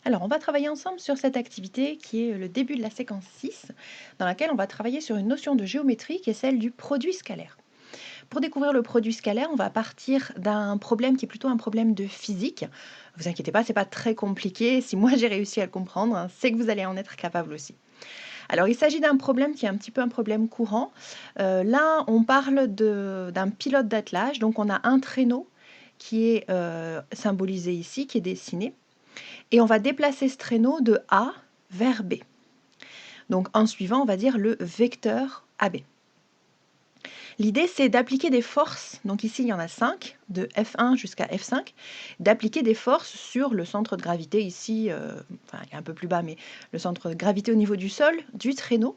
Alors, on va travailler ensemble sur cette activité qui est le début de la séquence 6, dans laquelle on va travailler sur une notion de géométrie qui est celle du produit scalaire. Pour découvrir le produit scalaire, on va partir d'un problème qui est plutôt un problème de physique. Vous inquiétez pas, c'est pas très compliqué. Si moi j'ai réussi à le comprendre, hein, c'est que vous allez en être capable aussi. Alors, il s'agit d'un problème qui est un petit peu un problème courant. Là, on parle d'un pilote d'attelage. Donc, on a un traîneau qui est symbolisé ici, qui est dessiné. Et on va déplacer ce traîneau de A vers B. Donc en suivant, on va dire le vecteur AB. L'idée, c'est d'appliquer des forces, donc ici il y en a 5, de F1 jusqu'à F5, d'appliquer des forces sur le centre de gravité ici, enfin il est un peu plus bas, mais le centre de gravité au niveau du sol, du traîneau,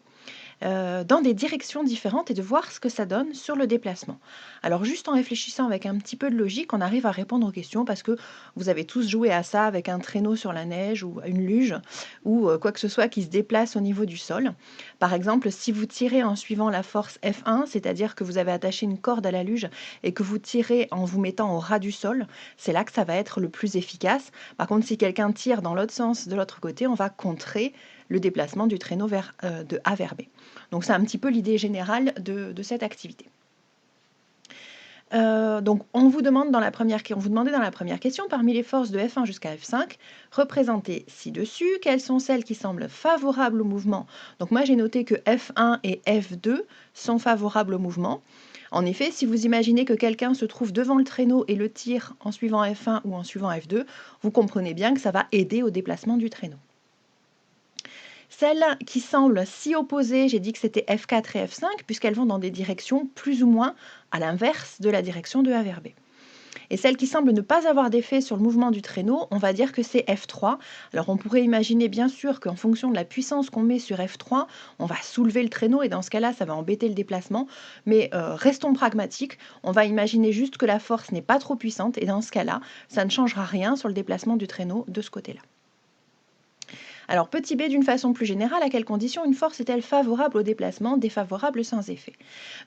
dans des directions différentes et de voir ce que ça donne sur le déplacement. Alors juste en réfléchissant avec un petit peu de logique, on arrive à répondre aux questions parce que vous avez tous joué à ça avec un traîneau sur la neige ou une luge ou quoi que ce soit qui se déplace au niveau du sol. Par exemple, si vous tirez en suivant la force F1, c'est-à-dire que vous avez attaché une corde à la luge et que vous tirez en vous mettant au ras du sol, c'est là que ça va être le plus efficace. Par contre, si quelqu'un tire dans l'autre sens, de l'autre côté, on va contrer le déplacement du traîneau de A vers B. Donc c'est un petit peu l'idée générale de cette activité. Donc on vous demandait dans la première question, parmi les forces de F1 jusqu'à F5, représentées ci-dessus, quelles sont celles qui semblent favorables au mouvement? Donc moi j'ai noté que F1 et F2 sont favorables au mouvement. En effet, si vous imaginez que quelqu'un se trouve devant le traîneau et le tire en suivant F1 ou en suivant F2, vous comprenez bien que ça va aider au déplacement du traîneau. Celles qui semblent si opposées, j'ai dit que c'était F4 et F5, puisqu'elles vont dans des directions plus ou moins à l'inverse de la direction de A vers B. Et celles qui semblent ne pas avoir d'effet sur le mouvement du traîneau, on va dire que c'est F3. Alors on pourrait imaginer bien sûr qu'en fonction de la puissance qu'on met sur F3, on va soulever le traîneau et dans ce cas-là, ça va embêter le déplacement. Mais restons pragmatiques, on va imaginer juste que la force n'est pas trop puissante et dans ce cas-là, ça ne changera rien sur le déplacement du traîneau de ce côté-là. Alors, petit b, d'une façon plus générale, à quelles conditions une force est-elle favorable au déplacement, défavorable sans effet?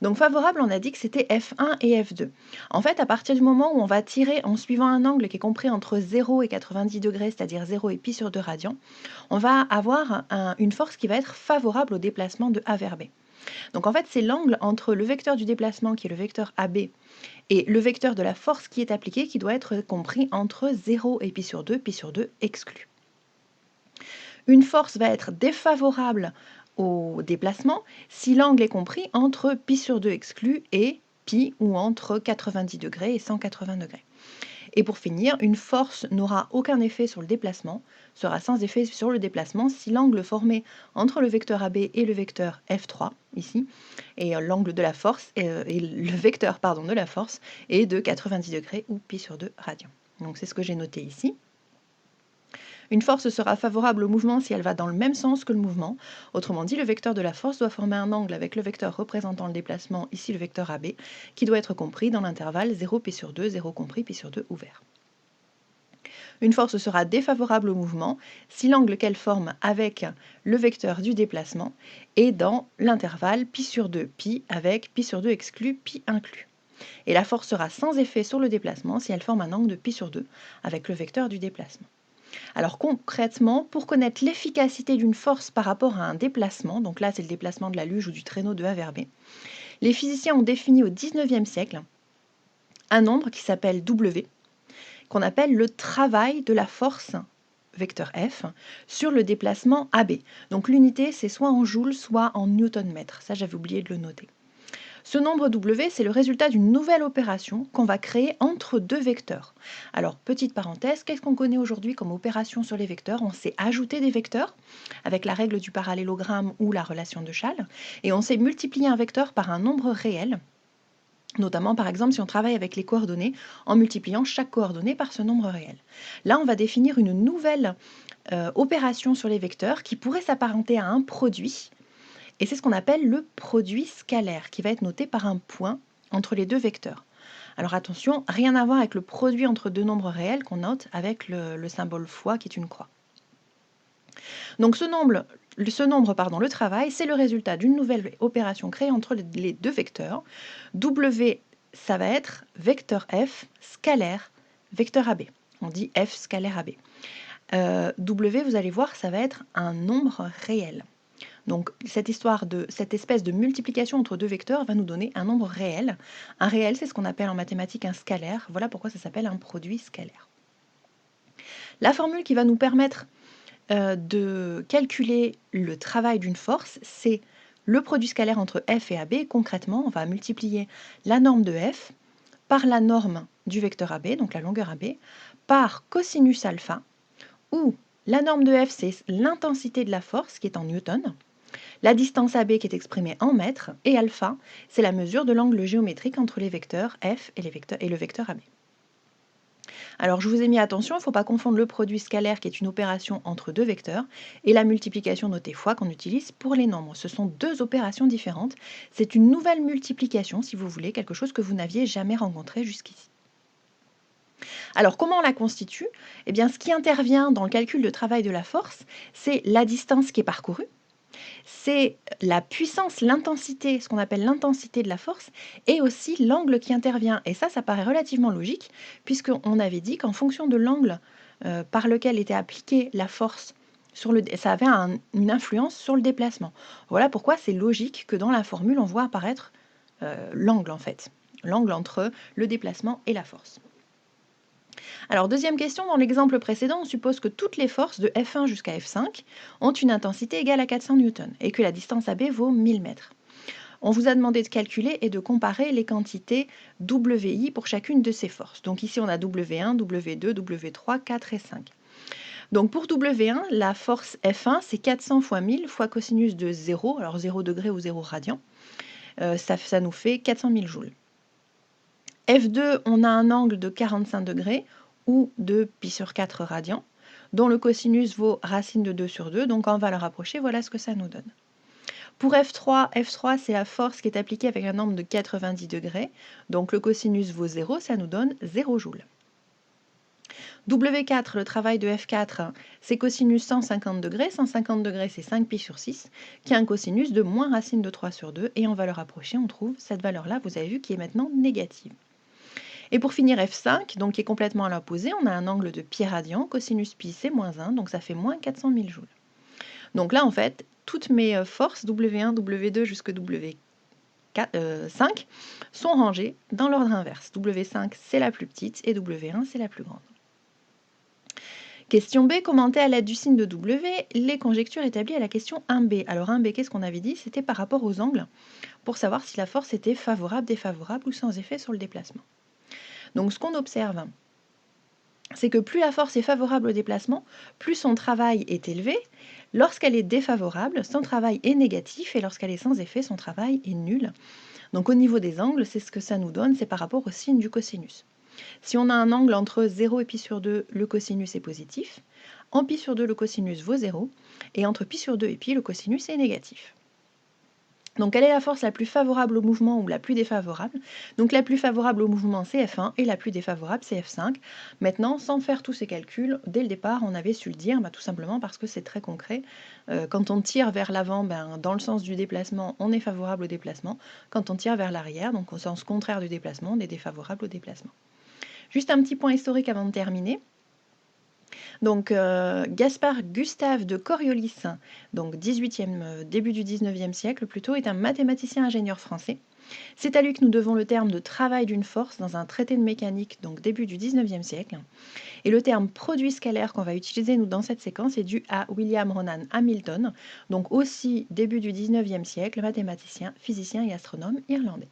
Donc, favorable, on a dit que c'était F1 et F2. En fait, à partir du moment où on va tirer en suivant un angle qui est compris entre 0 et 90 degrés, c'est-à-dire 0 et pi sur 2 radians, on va avoir une force qui va être favorable au déplacement de A vers B. Donc, en fait, c'est l'angle entre le vecteur du déplacement, qui est le vecteur AB, et le vecteur de la force qui est appliquée, qui doit être compris entre 0 et pi sur 2 exclu. Une force va être défavorable au déplacement si l'angle est compris entre pi sur 2 exclu et pi, ou entre 90 degrés et 180 degrés. Et pour finir, une force n'aura aucun effet sur le déplacement, sera sans effet sur le déplacement si l'angle formé entre le vecteur AB et le vecteur F3, ici, et l'angle de la force, et le vecteur de la force est de 90 degrés ou pi sur 2 radians. Donc c'est ce que j'ai noté ici. Une force sera favorable au mouvement si elle va dans le même sens que le mouvement. Autrement dit, le vecteur de la force doit former un angle avec le vecteur représentant le déplacement, ici le vecteur AB, qui doit être compris dans l'intervalle 0 pi sur 2, 0 compris, pi sur 2 ouvert. Une force sera défavorable au mouvement si l'angle qu'elle forme avec le vecteur du déplacement est dans l'intervalle pi sur 2 pi avec pi sur 2 exclu, pi inclus. Et la force sera sans effet sur le déplacement si elle forme un angle de pi sur 2 avec le vecteur du déplacement. Alors concrètement, pour connaître l'efficacité d'une force par rapport à un déplacement, donc là c'est le déplacement de la luge ou du traîneau de A vers B, les physiciens ont défini au XIXe siècle un nombre qui s'appelle W, qu'on appelle le travail de la force vecteur F sur le déplacement AB. Donc l'unité c'est soit en joules, soit en newton-mètre. Ça j'avais oublié de le noter. Ce nombre W, c'est le résultat d'une nouvelle opération qu'on va créer entre deux vecteurs. Alors, petite parenthèse, qu'est-ce qu'on connaît aujourd'hui comme opération sur les vecteurs? On sait ajouter des vecteurs avec la règle du parallélogramme ou la relation de Chasles, et on sait multiplier un vecteur par un nombre réel, notamment par exemple si on travaille avec les coordonnées en multipliant chaque coordonnée par ce nombre réel. Là, on va définir une nouvelle opération sur les vecteurs qui pourrait s'apparenter à un produit. Et c'est ce qu'on appelle le produit scalaire, qui va être noté par un point entre les deux vecteurs. Alors attention, rien à voir avec le produit entre deux nombres réels qu'on note avec le symbole fois qui est une croix. Donc ce nombre, le travail, c'est le résultat d'une nouvelle opération créée entre les deux vecteurs. W, ça va être vecteur F scalaire, vecteur AB. On dit F scalaire AB. W, vous allez voir, ça va être un nombre réel. Donc cette espèce de multiplication entre deux vecteurs va nous donner un nombre réel. Un réel, c'est ce qu'on appelle en mathématiques un scalaire. Voilà pourquoi ça s'appelle un produit scalaire. La formule qui va nous permettre de calculer le travail d'une force, c'est le produit scalaire entre f et AB. Concrètement, on va multiplier la norme de f par la norme du vecteur AB, donc la longueur AB, par cosinus alpha, où la norme de f, c'est l'intensité de la force qui est en newton, la distance AB qui est exprimée en mètres, et alpha, c'est la mesure de l'angle géométrique entre les vecteurs f et le vecteur AB. Alors je vous ai mis attention, il ne faut pas confondre le produit scalaire qui est une opération entre deux vecteurs et la multiplication notée fois qu'on utilise pour les nombres. Ce sont deux opérations différentes. C'est une nouvelle multiplication si vous voulez, quelque chose que vous n'aviez jamais rencontré jusqu'ici. Alors comment on la constitue? Eh bien ce qui intervient dans le calcul de travail de la force, c'est la distance qui est parcourue, c'est la puissance, l'intensité, ce qu'on appelle l'intensité de la force, et aussi l'angle qui intervient. Et ça paraît relativement logique, puisqu'on avait dit qu'en fonction de l'angle par lequel était appliquée la force, ça avait une influence sur le déplacement. Voilà pourquoi c'est logique que dans la formule, on voit apparaître l'angle en fait, l'angle entre le déplacement et la force. Alors, deuxième question, dans l'exemple précédent, on suppose que toutes les forces de F1 jusqu'à F5 ont une intensité égale à 400 newtons et que la distance AB vaut 1000 mètres. On vous a demandé de calculer et de comparer les quantités WI pour chacune de ces forces. Donc ici, on a W1, W2, W3, 4 et 5. Donc pour W1, la force F1, c'est 400 fois 1000 fois cosinus de 0, alors 0 degré ou 0 radian. Ça nous fait 400 000 joules. F2, on a un angle de 45 degrés ou de pi sur 4 radians, dont le cosinus vaut racine de 2 sur 2, donc quand on va le rapprocher, voilà ce que ça nous donne. Pour F3, c'est la force qui est appliquée avec un angle de 90 degrés, donc le cosinus vaut 0, ça nous donne 0 joules. W4, le travail de F4, c'est cosinus 150 degrés. 150 degrés, c'est 5 pi sur 6, qui a un cosinus de moins racine de 3 sur 2, et on va le rapprocher, on trouve cette valeur-là, vous avez vu, qui est maintenant négative. Et pour finir, F5, donc qui est complètement à l'opposé, on a un angle de pi radian, cosinus pi c'est moins 1, donc ça fait moins 400 000 joules. Donc là, en fait, toutes mes forces, W1, W2 jusqu'à W5, sont rangées dans l'ordre inverse. W5, c'est la plus petite, et W1, c'est la plus grande. Question B, commenter à l'aide du signe de W les conjectures établies à la question 1B. Alors 1B, qu'est-ce qu'on avait dit? C'était par rapport aux angles, pour savoir si la force était favorable, défavorable ou sans effet sur le déplacement. Donc ce qu'on observe, c'est que plus la force est favorable au déplacement, plus son travail est élevé. Lorsqu'elle est défavorable, son travail est négatif, et lorsqu'elle est sans effet, son travail est nul. Donc au niveau des angles, c'est ce que ça nous donne, c'est par rapport au signe du cosinus. Si on a un angle entre 0 et pi sur 2, le cosinus est positif. En pi sur 2, le cosinus vaut 0. Et entre pi sur 2 et pi, le cosinus est négatif. Donc, quelle est la force la plus favorable au mouvement ou la plus défavorable? Donc, la plus favorable au mouvement, c'est F1 et la plus défavorable, c'est F5. Maintenant, sans faire tous ces calculs, dès le départ, on avait su le dire, tout simplement parce que c'est très concret. Quand on tire vers l'avant, dans le sens du déplacement, on est favorable au déplacement. Quand on tire vers l'arrière, donc au sens contraire du déplacement, on est défavorable au déplacement. Juste un petit point historique avant de terminer. Donc, Gaspard Gustave de Coriolis, donc début du 19e siècle plutôt, est un mathématicien ingénieur français. C'est à lui que nous devons le terme de travail d'une force dans un traité de mécanique, donc début du 19e siècle. Et le terme produit scalaire qu'on va utiliser nous dans cette séquence est dû à William Ronan Hamilton, donc aussi début du 19e siècle, mathématicien, physicien et astronome irlandais.